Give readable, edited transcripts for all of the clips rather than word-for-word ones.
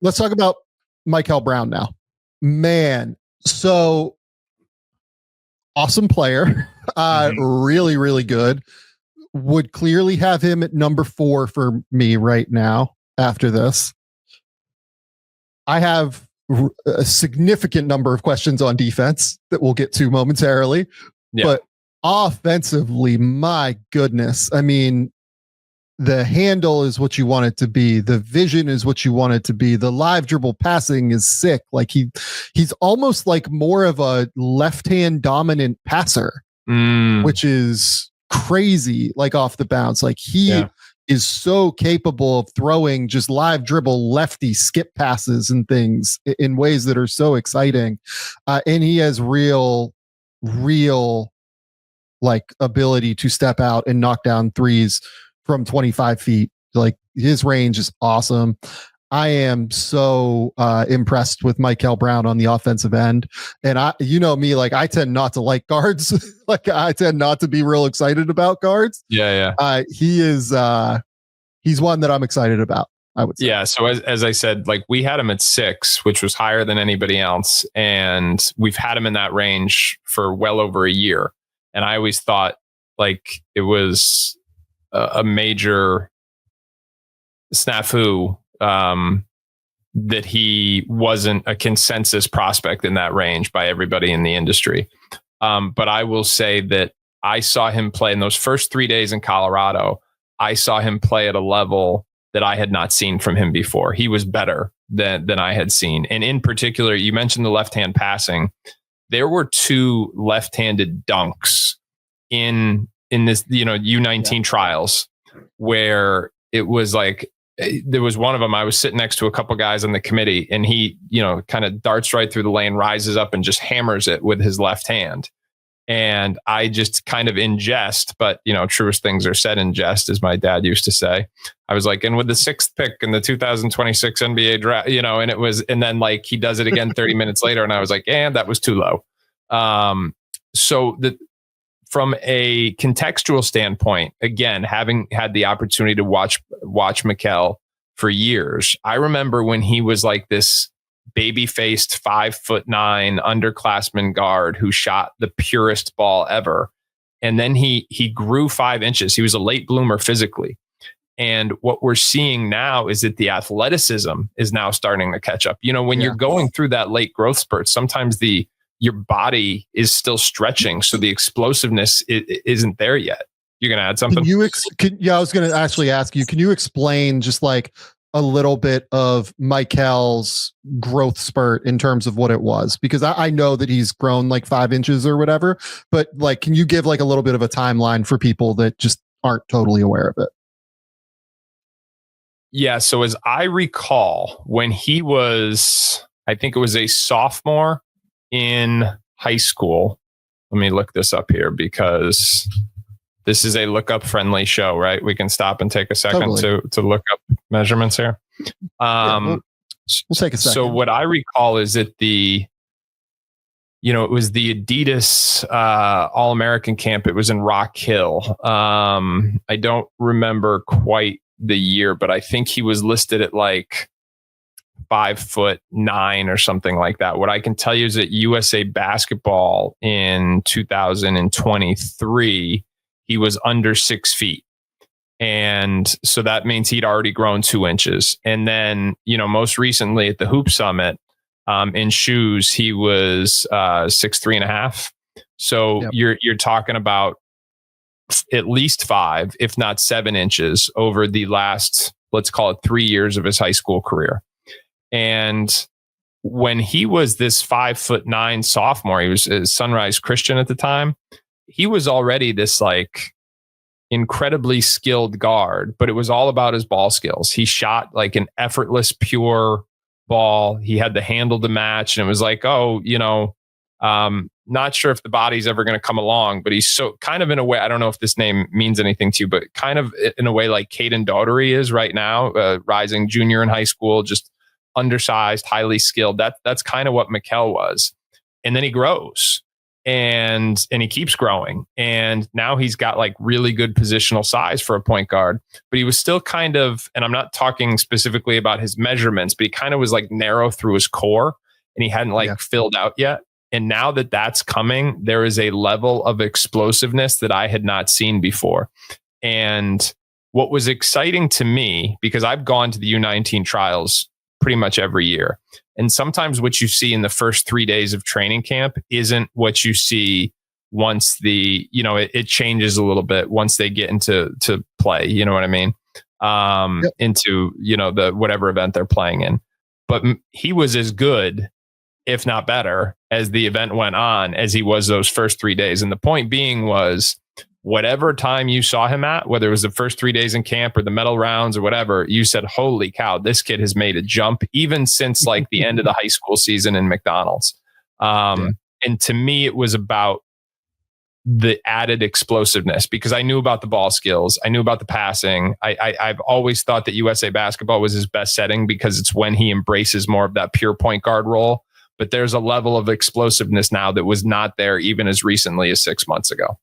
let's talk about Mikel Brown now. Man, so awesome player. Really, really good. Would clearly have him at number 4 for me right now after this. I have a significant number of questions on defense that we'll get to momentarily. Yeah. But offensively, my goodness. I mean, the handle is what you want it to be. The vision is what you want it to be. The live dribble passing is sick. Like he's almost like more of a left-hand dominant passer, which is crazy, like off the bounce. Like he is so capable of throwing just live dribble lefty skip passes and things in ways that are so exciting. And he has real like ability to step out and knock down threes from 25 feet. Like his range is awesome. I am so impressed with Mikel Brown on the offensive end. And me, like I tend not to like guards. Like I tend not to be real excited about guards. Yeah. He is, he's one that I'm excited about, I would say. Yeah. So as I said, like we had him at 6, which was higher than anybody else. And we've had him in that range for well over a year. And I always thought like it was a major snafu that he wasn't a consensus prospect in that range by everybody in the industry. But I will say that I saw him play in those first 3 days in Colorado. I saw him play at a level that I had not seen from him before. He was better than I had seen. And in particular, you mentioned the left-hand passing. There were 2 left-handed dunks in this, U19 trials where it was like, there was one of them, I was sitting next to a couple guys on the committee and he, kind of darts right through the lane, rises up and just hammers it with his left hand. And I just kind of in jest, but truest things are said in jest, as my dad used to say. I was like, and with the 6th pick in the 2026 NBA draft, and then like he does it again 30 minutes later. And I was like, and that was too low. From a contextual standpoint, again, having had the opportunity to watch Mikel for years, I remember when he was like this baby-faced 5'9" underclassman guard who shot the purest ball ever. And then he grew 5 inches. He was a late bloomer physically. And what we're seeing now is that the athleticism is now starting to catch up. When you're going through that late growth spurt, sometimes your body is still stretching. So the explosiveness isn't there yet. You're going to add something? I was going to actually ask you, can you explain just like a little bit of Mikel's growth spurt in terms of what it was? Because I know that he's grown like 5 inches or whatever, but like, can you give like a little bit of a timeline for people that just aren't totally aware of it? Yeah. So as I recall, when he was, I think it was a sophomore in high school. Let me look this up here because this is a look up friendly show, right? We can stop and take a second to look up measurements here. We'll take a second. So what I recall is that it was the Adidas All-American camp. It was in Rock Hill. I don't remember quite the year, but I think he was listed at like 5'9" or something like that. What I can tell you is that USA Basketball in 2023, he was under 6 feet. And so that means he'd already grown 2 inches. And then, most recently at the Hoop Summit in shoes, he was 6'3.5". So you're talking about at least 5, if not 7 inches over the last, let's call it 3 years of his high school career. And when he was this 5'9" sophomore, he was a Sunrise Christian at the time. He was already this like incredibly skilled guard, but it was all about his ball skills. He shot like an effortless, pure ball. He had the handle to match. And it was like, not sure if the body's ever going to come along, but he's so kind of in a way, I don't know if this name means anything to you, but kind of in a way like Caden Daughtery is right now, rising junior in high school, just undersized, highly skilled. That's kind of what Mikel was. And then he grows. and he keeps growing. And now he's got like really good positional size for a point guard, but he was still kind of, and I'm not talking specifically about his measurements, but he kind of was like narrow through his core and he hadn't filled out yet. And now that that's coming, there is a level of explosiveness that I had not seen before. And what was exciting to me, because I've gone to the U19 trials pretty much every year, and sometimes what you see in the first 3 days of training camp isn't what you see once it changes a little bit once they get into play. You know what I mean? Into, the whatever event they're playing in. But he was as good, if not better, as the event went on as he was those first 3 days. And the point being was, whatever time you saw him at, whether it was the first 3 days in camp or the medal rounds or whatever, you said, holy cow, this kid has made a jump even since like the end of the high school season in McDonald's. And to me, it was about the added explosiveness, because I knew about the ball skills. I knew about the passing. I've always thought that USA basketball was his best setting because it's when he embraces more of that pure point guard role. But there's a level of explosiveness now that was not there even as recently as 6 months ago.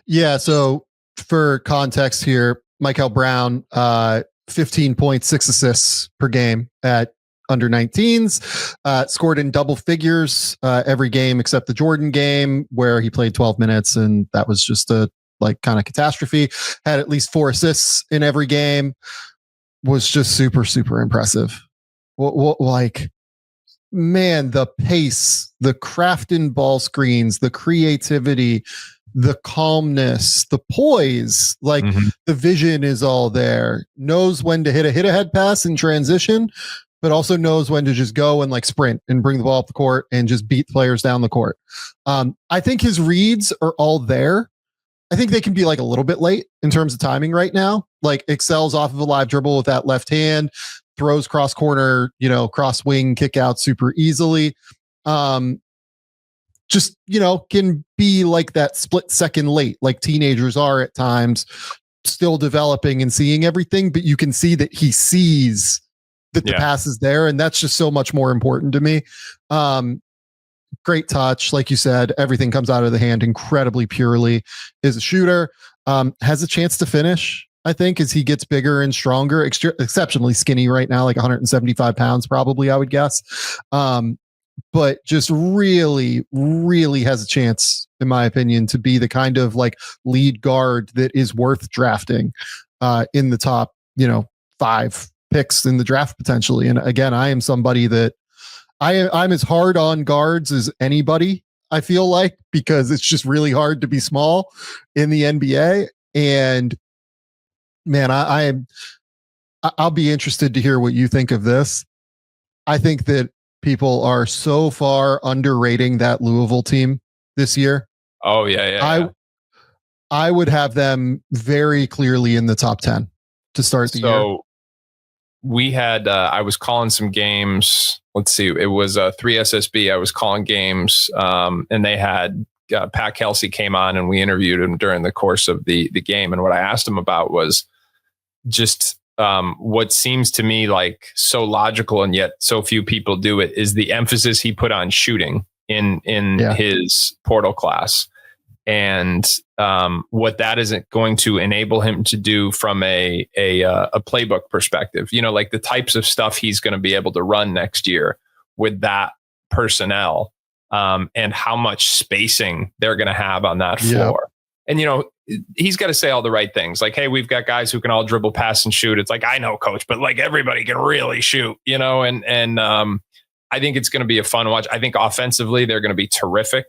Yeah. So for context here, Mikel Brown, 15.6 assists per game at under 19s, scored in double figures every game except the Jordan game where he played 12 minutes. And that was just a kind of catastrophe. Had at least 4 assists in every game. Was just super, super impressive. Man, the pace, the crafting ball screens, the creativity, the calmness, the poise, the vision is all there. Knows when to hit a head pass in transition, but also knows when to just go and sprint and bring the ball up the court and just beat players down the court. I think his reads are all there. I think they can be a little bit late in terms of timing right now. Excels off of a live dribble with that left hand, throws cross corner, cross wing kick out super easily. Just, can be that split second late, like teenagers are at times, still developing and seeing everything, but you can see that he sees that the pass is there. And that's just so much more important to me. Great touch. Like you said, everything comes out of the hand incredibly purely. Is a shooter, has a chance to finish, I think, as he gets bigger and stronger, exceptionally skinny right now, 175 pounds, probably, I would guess. But just really, really has a chance, in my opinion, to be the kind of lead guard that is worth drafting in the top, 5 picks in the draft potentially. And again, I am somebody that I'm as hard on guards as anybody, I feel like, because it's just really hard to be small in the NBA. And man, I'll be interested to hear what you think of this. I think that people are so far underrating that Louisville team this year. Oh yeah. I would have them very clearly in the top 10 to start the year. So we had, I was calling some games. Let's see. It was 3SSB. I was calling games, and they had Pat Kelsey came on and we interviewed him during the course of the game. And what I asked him about was just what seems to me so logical and yet so few people do it is the emphasis he put on shooting in his portal class, and what that isn't going to enable him to do from a playbook perspective. The types of stuff he's going to be able to run next year with that personnel, and how much spacing they're going to have on that floor. And, he's got to say all the right things. Hey, we've got guys who can all dribble, pass, and shoot. It's I know, coach, but everybody can really shoot, and I think it's going to be a fun watch. I think offensively, they're going to be terrific.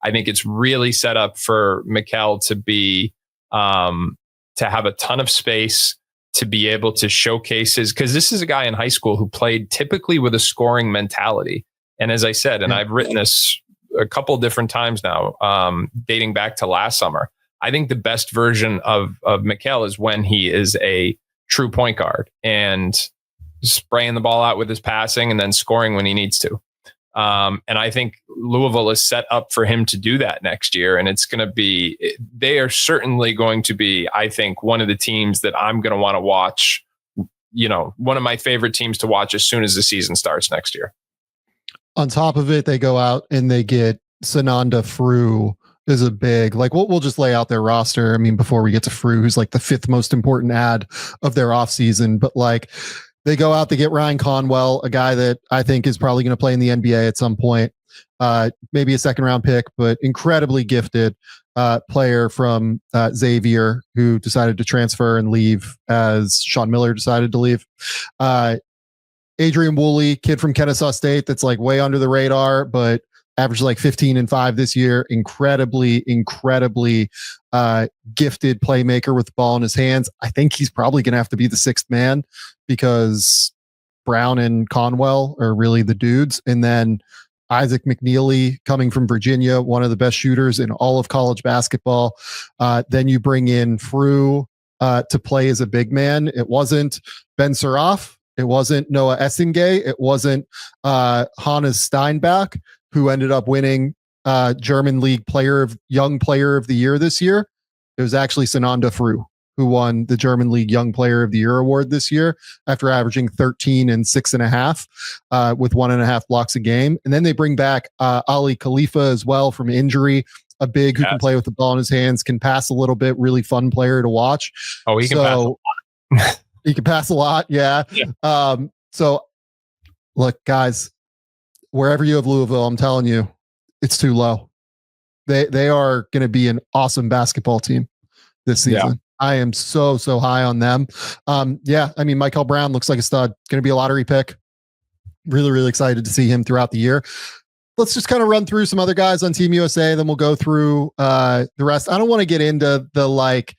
I think it's really set up for Mikel to be, to have a ton of space, to be able to showcase because this is a guy in high school who played typically with a scoring mentality. And as I said, and I've written this a couple different times now, dating back to last summer, I think the best version of Mikel is when he is a true point guard and spraying the ball out with his passing and then scoring when he needs to. And I think Louisville is set up for him to do that next year. And they are certainly going to be, I think, one of the teams that I'm going to want to watch, one of my favorite teams to watch as soon as the season starts next year. On top of it, they go out and they get Sananda Frew is a big, like, we'll just lay out their roster. I mean, before we get to Frew, who's like the 5th most important ad of their offseason, but like they go out, they get Ryan Conwell, a guy that I think is probably going to play in the NBA at some point. Maybe a 2nd round pick, but incredibly gifted player from Xavier, who decided to transfer and leave as Sean Miller decided to leave. Adrian Woolley, kid from Kennesaw State, that's like way under the radar, but averaged like 15 and 5 this year. Incredibly gifted playmaker with the ball in his hands. I think he's probably going to have to be the 6th man because Brown and Conwell are really the dudes. And then Isaac McNeely coming from Virginia, one of the best shooters in all of college basketball. Then you bring in Frew to play as a big man. It wasn't Ben Suraf. It wasn't Noah Essengay. It wasn't Hannes Steinbach, who ended up winning German League Young Player of the Year this year. It was actually Sananda Frew who won the German League Young Player of the Year award this year after averaging 13 and 6.5 with 1.5 blocks a game. And then they bring back Ali Khalifa as well from injury, a big who can play with the ball in his hands, can pass a little bit, really fun player to watch. Oh, he can pass a lot. He can pass a lot, yeah. So, look, guys, wherever you have Louisville, I'm telling you, it's too low. They are going to be an awesome basketball team this season. Yeah. I am so high on them. I mean, Mikel Brown looks like a stud. Going to be a lottery pick. Really excited to see him throughout the year. Let's just kind of run through some other guys on Team USA. Then we'll go through the rest. I don't want to get into the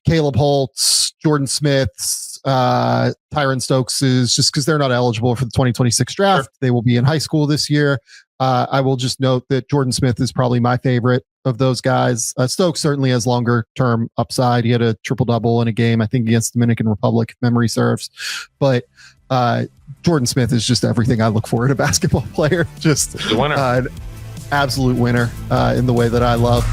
Caleb Holtz, Jordan Smiths, Tyron Stokeses, just because they're not eligible for the 2026 draft. Sure. They will be in high school this year. I will just note that Jordan Smith is probably my favorite of those guys. Stokes certainly has longer term upside. He had a triple-double in a game, I think, against Dominican Republic, if memory serves. But Jordan Smith is just everything I look for in a basketball player. Just the winner. An absolute winner in the way that I love.